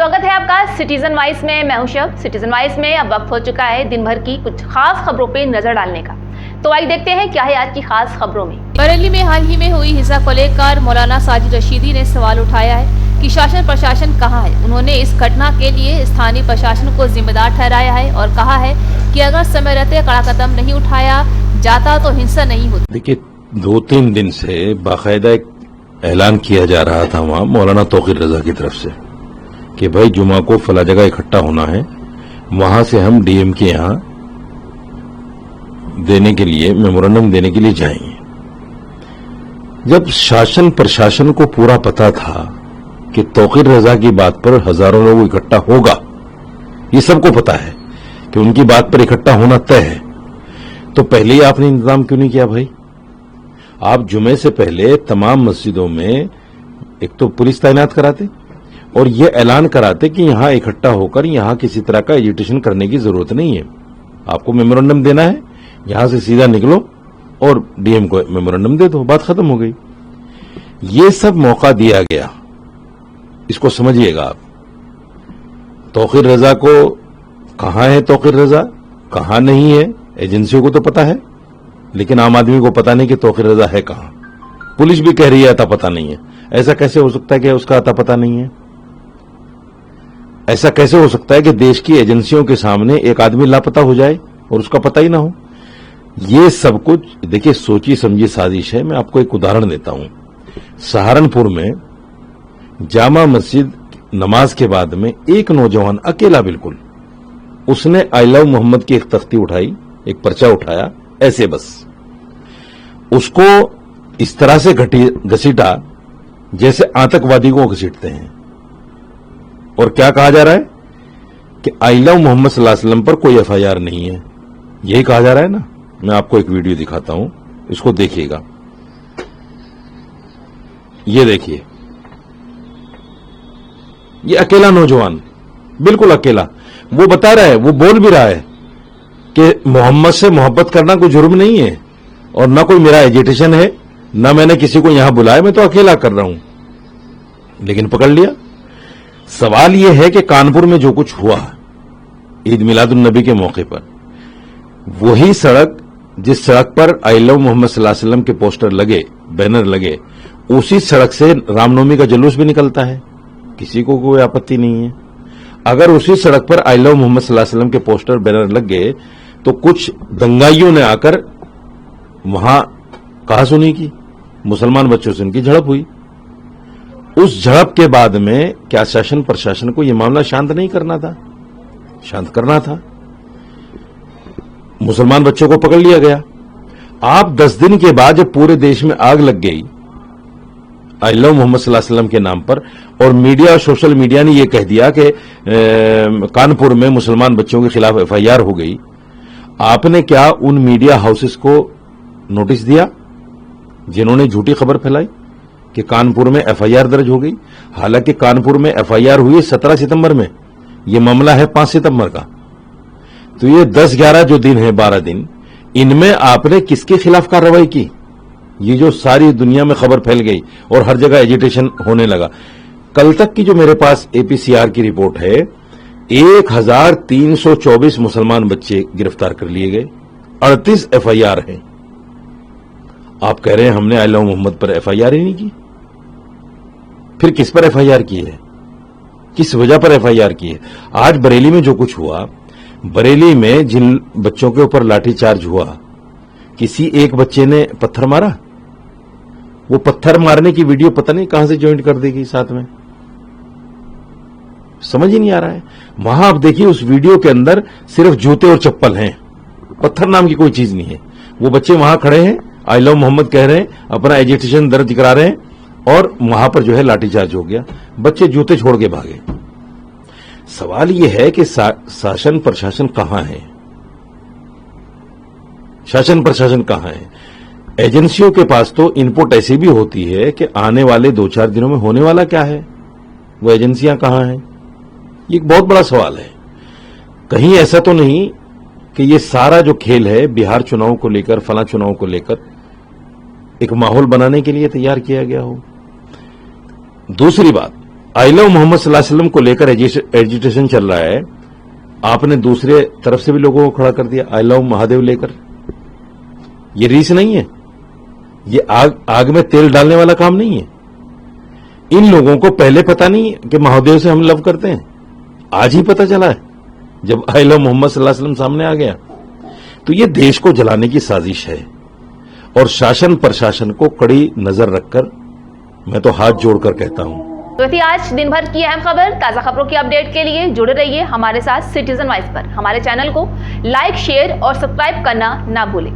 स्वागत है आपका सिटीजन वाइस में। मैं हूं शब। सिटीजन वाइस में अब वक्त हो चुका है दिन भर की कुछ खास खबरों पे नजर डालने का। तो आइए देखते हैं क्या है आज की खास खबरों में। बरेली में हाल ही में हुई हिंसा को लेकर मौलाना साजिद रशीदी ने सवाल उठाया है कि शासन प्रशासन कहाँ है। उन्होंने इस घटना के लिए स्थानीय प्रशासन को जिम्मेदार ठहराया है और कहा है कि अगर समय रहते कड़ा कदम नहीं उठाया जाता तो हिंसा नहीं होती। देखिए, 2-3 दिन से बाकायदा एक ऐलान किया जा रहा था वहाँ मौलाना तौकीर रजा की तरफ से कि भाई जुमा को फला जगह इकट्ठा होना है, वहां से हम डीएम के यहाँ देने के लिए मेमोरेंडम देने के लिए जाएंगे। जब शासन प्रशासन को पूरा पता था कि तौकीर रजा की बात पर हजारों लोग इकट्ठा होगा, ये सबको पता है कि उनकी बात पर इकट्ठा होना तय है, तो पहले ही आपने इंतजाम क्यों नहीं किया भाई? आप जुमे से पहले तमाम मस्जिदों में एक तो पुलिस तैनात कराते और ये ऐलान कराते कि यहां इकट्ठा होकर यहां किसी तरह का एजिटेशन करने की जरूरत नहीं है। आपको मेमोरेंडम देना है, यहां से सीधा निकलो और डीएम को मेमोरेंडम दे दो, बात खत्म हो गई। ये सब मौका दिया गया, इसको समझिएगा आप। तौकीर रजा को कहां है, तौकीर रजा कहां नहीं है, एजेंसियों को तो पता है, लेकिन आम आदमी को पता नहीं कि तौकीर रजा है कहां। पुलिस भी कह रही है अता पता नहीं है। ऐसा कैसे हो सकता है कि उसका अता पता नहीं है? ऐसा कैसे हो सकता है कि देश की एजेंसियों के सामने एक आदमी लापता हो जाए और उसका पता ही ना हो? ये सब कुछ देखिए सोची समझी साजिश है। मैं आपको एक उदाहरण देता हूं। सहारनपुर में जामा मस्जिद नमाज के बाद में एक नौजवान अकेला बिल्कुल, उसने आई लव मोहम्मद की एक तख्ती उठाई, एक पर्चा उठाया, ऐसे बस उसको इस तरह से घसीटा जैसे आतंकवादी को घसीटते हैं। और क्या कहा जा रहा है कि आई लव मोहम्मद सल्लल्लाहु अलैहि वसल्लम पर कोई एफआईआर नहीं है, यही कहा जा रहा है ना। मैं आपको एक वीडियो दिखाता हूं, इसको देखिएगा। ये देखिए, ये अकेला नौजवान, बिल्कुल अकेला, वो बता रहा है, वो बोल भी रहा है कि मोहम्मद से मोहब्बत करना कोई जुर्म नहीं है और ना कोई मेरा एजिटेशन है, ना मैंने किसी को यहां बुलाया, मैं तो अकेला कर रहा हूं। लेकिन पकड़ लिया। सवाल यह है कि कानपुर में जो कुछ हुआ ईद मिलादुन नबी के मौके पर, वही सड़क जिस सड़क पर आई लव मोहम्मद सल्लल्लाहु अलैहि वसल्लम के पोस्टर लगे, बैनर लगे, उसी सड़क से रामनवमी का जुलूस भी निकलता है, किसी को कोई आपत्ति नहीं है। अगर उसी सड़क पर आई लव मोहम्मद सल्लल्लाहु अलैहि वसल्लम के पोस्टर बैनर लग गए तो कुछ दंगाइयों ने आकर वहां कहा सुनी की मुसलमान बच्चों से उनकी झड़प हुई। उस झड़प के बाद में क्या शासन प्रशासन को यह मामला शांत नहीं करना था? शांत करना था। मुसलमान बच्चों को पकड़ लिया गया। आप 10 दिन के बाद जब पूरे देश में आग लग गई आई लव मोहम्मद सल्लल्लाहु अलैहि वसल्लम के नाम पर, और मीडिया, सोशल मीडिया ने यह कह दिया कि कानपुर में मुसलमान बच्चों के खिलाफ एफआईआर हो गई, आपने क्या उन मीडिया हाउसेस को नोटिस दिया जिन्होंने झूठी खबर फैलाई कि कानपुर में एफआईआर दर्ज हो गई? हालांकि कानपुर में एफआईआर हुई 17 सितंबर में, यह मामला है 5 सितंबर का। तो ये 10-11 जो दिन है, 12 दिन, इनमें आपने किसके खिलाफ कार्रवाई की? ये जो सारी दुनिया में खबर फैल गई और हर जगह एजिटेशन होने लगा। कल तक की जो मेरे पास एपीसीआर की रिपोर्ट है, 1324 मुसलमान बच्चे गिरफ्तार कर लिए गए, 38 एफआईआर हैं। आप कह रहे हैं हमने आई लव मोहम्मद पर एफआईआर ही नहीं की। फिर किस पर एफआईआर की है? किस वजह पर एफआईआर की है? आज बरेली में जो कुछ हुआ, बरेली में जिन बच्चों के ऊपर लाठीचार्ज हुआ, किसी एक बच्चे ने पत्थर मारा, वो पत्थर मारने की वीडियो पता नहीं कहां से ज्वाइंट कर देगी साथ में, समझ ही नहीं आ रहा है। वहां आप देखिए, उस वीडियो के अंदर सिर्फ जूते और चप्पल हैं, पत्थर नाम की कोई चीज नहीं है। वो बच्चे वहां खड़े हैं, आई लव मोहम्मद कह रहे हैं, अपना एजिटेशन दर्ज करा रहे हैं, और वहां पर जो है लाठीचार्ज हो गया, बच्चे जूते छोड़ के भागे। सवाल यह है कि शासन प्रशासन कहां है? शासन प्रशासन कहां है? एजेंसियों के पास तो इनपुट ऐसी भी होती है कि आने वाले 2-4 दिनों में होने वाला क्या है, वो एजेंसियां कहां हैं? ये एक बहुत बड़ा सवाल है। कहीं ऐसा तो नहीं कि ये सारा जो खेल है बिहार चुनाव को लेकर, फला चुनाव को लेकर एक माहौल बनाने के लिए तैयार किया गया हो। दूसरी बात, आई लव मोहम्मद सल्लल्लाहु अलैहि वसल्लम को लेकर एजिटेशन चल रहा है, आपने दूसरे तरफ से भी लोगों को खड़ा कर दिया आई लव महादेव लेकर। ये रीस नहीं है, ये आग में तेल डालने वाला काम नहीं है। इन लोगों को पहले पता नहीं कि महादेव से हम लव करते हैं, आज ही पता चला है जब आई लव मोहम्मद सल्लल्लाहु अलैहि वसल्लम सामने आ गया। तो ये देश को जलाने की साजिश है और शासन प्रशासन को कड़ी नजर रखकर मैं तो हाथ जोड़कर कहता हूं। तो थी आज दिन भर की अहम खबर। ताजा खबरों की अपडेट के लिए जुड़े रहिए हमारे साथ सिटीजन वॉइस पर। हमारे चैनल को लाइक, शेयर और सब्सक्राइब करना ना भूलें।